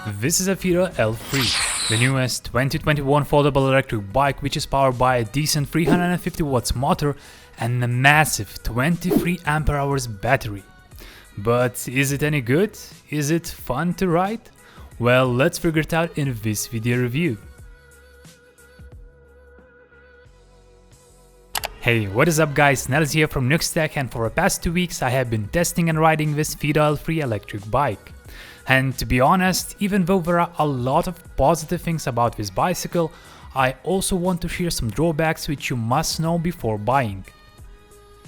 This is a Fiido L3, the newest 2021 foldable electric bike which is powered by a decent 350 watts motor and a massive 23 ampere hours battery. But is it any good? Is it fun to ride? Well, let's figure it out in this video review. Hey, what is up guys, Nels here from XTECH, and for the past 2 weeks I have been testing and riding this Fiido L3 electric bike. And to be honest, even though there are a lot of positive things about this bicycle, I also want to share some drawbacks which you must know before buying.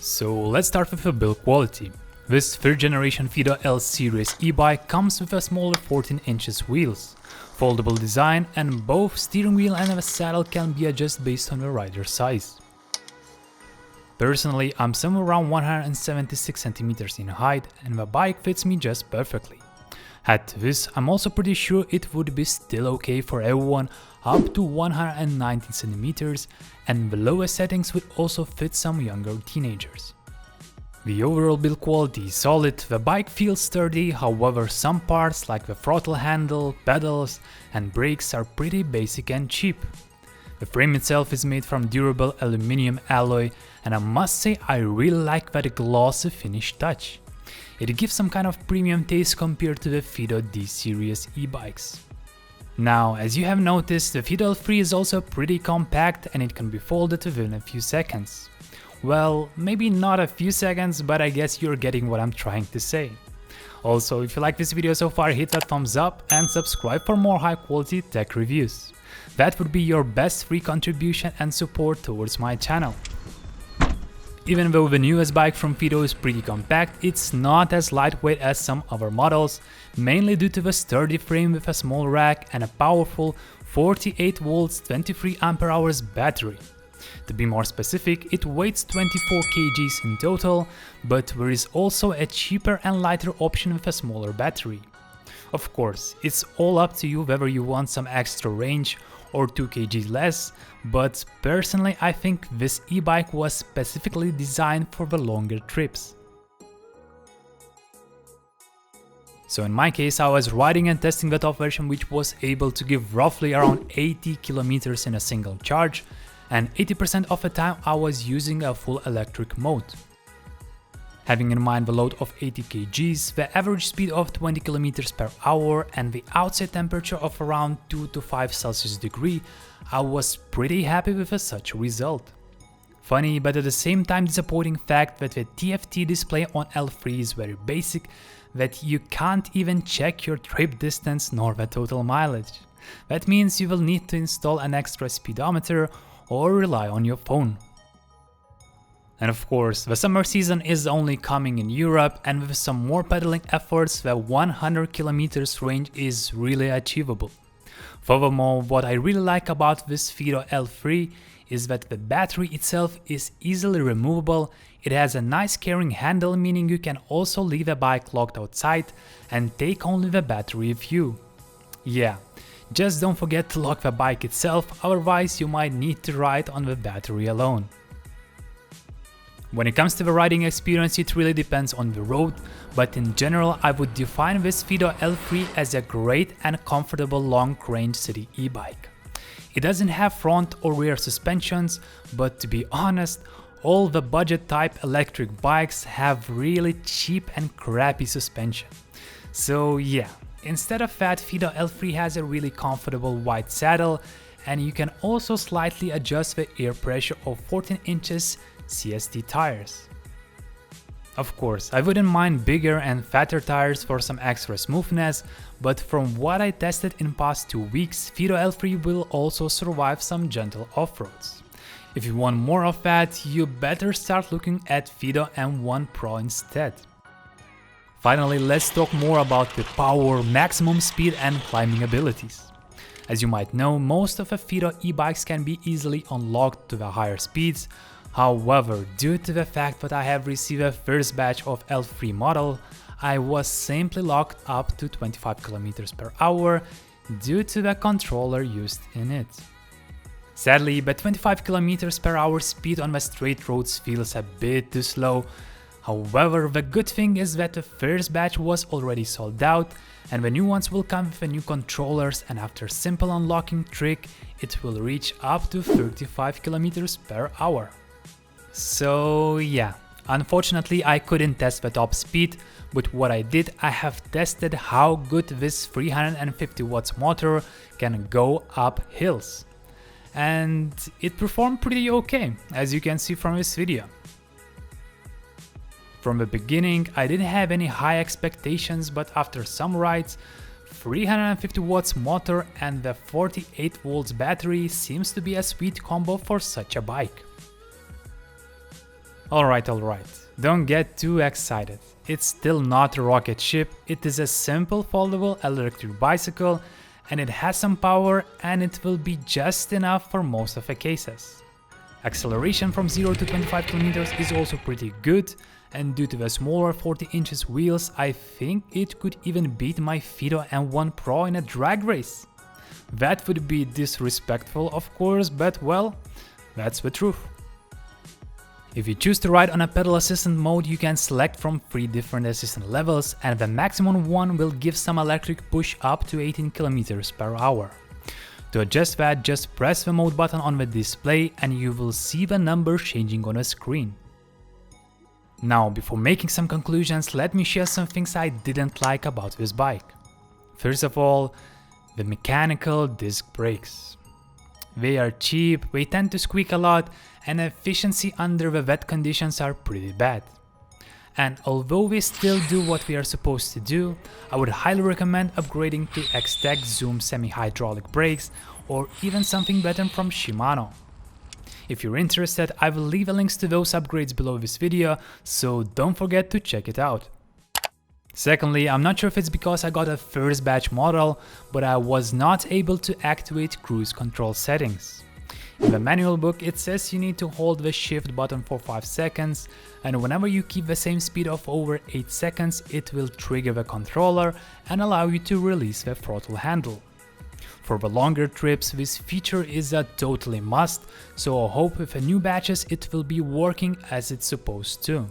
So let's start with the build quality. This 3rd generation Fiido L series e-bike comes with a smaller 14 inches wheels, foldable design, and both steering wheel and the saddle can be adjusted based on the rider's size. Personally, I'm somewhere around 176 cm in height and the bike fits me just perfectly. At this, I'm also pretty sure it would be still okay for everyone up to 119 cm, and the lowest settings would also fit some younger teenagers. The overall build quality is solid, the bike feels sturdy, however some parts like the throttle handle, pedals and brakes are pretty basic and cheap. The frame itself is made from durable aluminum alloy, and I must say I really like that glossy finish touch. It gives some kind of premium taste compared to the Fiido D series e-bikes. Now, as you have noticed, the Fiido L3 is also pretty compact and it can be folded within a few seconds. Well, maybe not a few seconds, but I guess you're getting what I'm trying to say. Also, if you like this video so far, hit that thumbs up and subscribe for more high quality tech reviews. That would be your best free contribution and support towards my channel. Even though the newest bike from Fiido is pretty compact, it's not as lightweight as some other models, mainly due to the sturdy frame with a small rack and a powerful 48 volts 23 ampere hours battery. To be more specific, it weighs 24 kgs in total, but there is also a cheaper and lighter option with a smaller battery. Of course, it's all up to you whether you want some extra range or 2 kg less, but personally I think this e-bike was specifically designed for the longer trips. So in my case I was riding and testing the top version, which was able to give roughly around 80 km in a single charge, and 80% of the time I was using a full electric mode. Having in mind the load of 80 kgs, the average speed of 20 km per hour and the outside temperature of around 2 to 5 Celsius degree, I was pretty happy with such a result. Funny, but at the same time disappointing fact that the TFT display on L3 is very basic, that you can't even check your trip distance nor the total mileage. That means you will need to install an extra speedometer or rely on your phone. And of course, the summer season is only coming in Europe, and with some more pedaling efforts the 100 km range is really achievable. Furthermore, what I really like about this Fiido L3 is that the battery itself is easily removable. It has a nice carrying handle, meaning you can also leave the bike locked outside and take only the battery with you. Yeah, just don't forget to lock the bike itself, otherwise you might need to ride on the battery alone. When it comes to the riding experience, it really depends on the road, but in general I would define this Fiido L3 as a great and comfortable long-range city e-bike. It doesn't have front or rear suspensions, but to be honest, all the budget type electric bikes have really cheap and crappy suspension. So yeah, instead of that, Fiido L3 has a really comfortable wide saddle, and you can also slightly adjust the air pressure of 14 inches CST tires. Of course, I wouldn't mind bigger and fatter tires for some extra smoothness, but from what I tested in past 2 weeks, Fiido L3 will also survive some gentle off-roads. If you want more of that, you better start looking at Fiido M1 PRO instead. Finally, let's talk more about the power, maximum speed and climbing abilities. As you might know, most of the Fiido e-bikes can be easily unlocked to the higher speeds. However, due to the fact that I have received a first batch of L3 model, I was simply locked up to 25 km per hour due to the controller used in it. Sadly, the 25 km per hour speed on the straight roads feels a bit too slow. However, the good thing is that the first batch was already sold out, and the new ones will come with the new controllers, and after simple unlocking trick, it will reach up to 35 km per hour. So yeah, unfortunately I couldn't test the top speed, but what I did, I have tested how good this 350 watts motor can go up hills. And it performed pretty okay, as you can see from this video. From the beginning, I didn't have any high expectations, but after some rides, 350 watts motor and the 48 volts battery seems to be a sweet combo for such a bike. Alright, don't get too excited. It's still not a rocket ship, it is a simple foldable electric bicycle, and it has some power and it will be just enough for most of the cases. Acceleration from 0 to 25 km is also pretty good, and due to the smaller 40 inches wheels, I think it could even beat my Fiido M1 PRO in a drag race. That would be disrespectful of course, but well, that's the truth. If you choose to ride on a pedal assistant mode, you can select from 3 different assistant levels, and the maximum one will give some electric push up to 18 km per hour. To adjust that, just press the mode button on the display and you will see the number changing on the screen. Now, before making some conclusions, let me share some things I didn't like about this bike. First of all, the mechanical disc brakes. They are cheap, they tend to squeak a lot, and efficiency under the wet conditions are pretty bad. And although we still do what we are supposed to do, I would highly recommend upgrading to XTECH Zoom semi-hydraulic brakes or even something better from Shimano. If you're interested, I will leave the links to those upgrades below this video, so don't forget to check it out. Secondly, I'm not sure if it's because I got a first batch model, but I was not able to activate cruise control settings. In the manual book it says you need to hold the shift button for 5 seconds, and whenever you keep the same speed of over 8 seconds it will trigger the controller and allow you to release the throttle handle. For the longer trips this feature is a totally must, so I hope with the new batches it will be working as it's supposed to.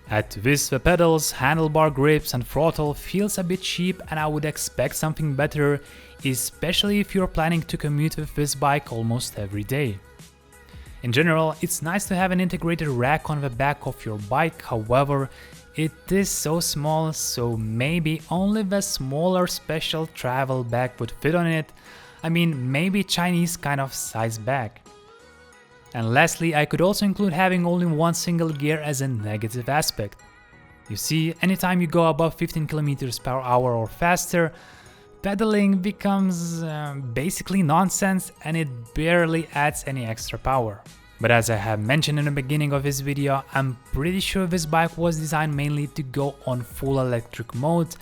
Add to this the pedals, handlebar grips and throttle feels a bit cheap, and I would expect something better, especially if you're planning to commute with this bike almost every day. In general, it's nice to have an integrated rack on the back of your bike, however, it is so small, so maybe only the smaller special travel bag would fit on it. I mean, maybe Chinese kind of size bag. And lastly, I could also include having only one single gear as a negative aspect. You see, anytime you go above 15 km per hour or faster, pedaling becomes basically nonsense and it barely adds any extra power. But as I have mentioned in the beginning of this video, I'm pretty sure this bike was designed mainly to go on full electric mode,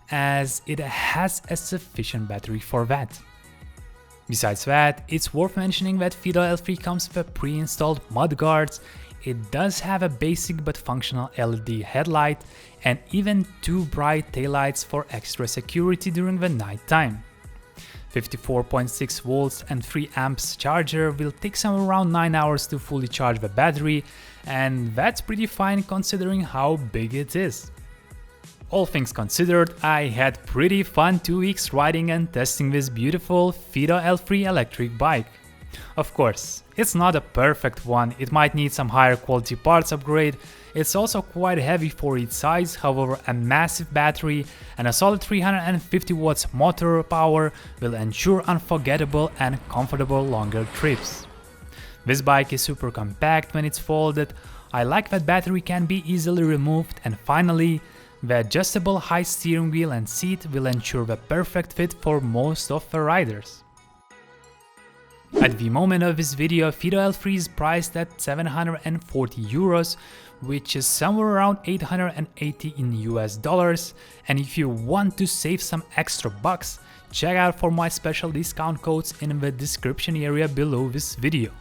as it has a sufficient battery for that. Besides that, it's worth mentioning that Fiido L3 comes with a pre-installed mudguards. It does have a basic but functional LED headlight and even 2 bright taillights for extra security during the night time. 54.6 volts and 3 amps charger will take some around 9 hours to fully charge the battery, and that's pretty fine considering how big it is. All things considered, I had pretty fun 2 weeks riding and testing this beautiful Fiido L3 electric bike. Of course, it's not a perfect one, it might need some higher quality parts upgrade, it's also quite heavy for its size, however a massive battery and a solid 350 watts motor power will ensure unforgettable and comfortable longer trips. This bike is super compact when it's folded, I like that battery can be easily removed, and finally, the adjustable high steering wheel and seat will ensure the perfect fit for most of the riders. At the moment of this video, Fiido L3 is priced at 740 euros, which is somewhere around 880 in US dollars, and if you want to save some extra bucks, check out for my special discount codes in the description area below this video.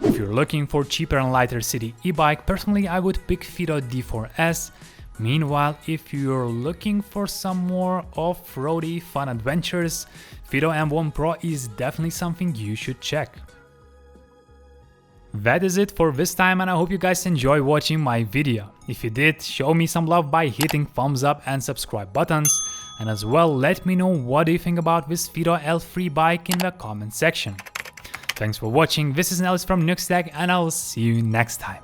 If you're looking for cheaper and lighter city e-bike, personally I would pick Fiido D4s. Meanwhile, if you're looking for some more off-roady fun adventures, Fiido M1 PRO is definitely something you should check. That is it for this time, and I hope you guys enjoy watching my video. If you did, show me some love by hitting thumbs up and subscribe buttons, and as well let me know what do you think about this Fiido L3 bike in the comment section. Thanks for watching, this is Nellis from XTECH, and I'll see you next time.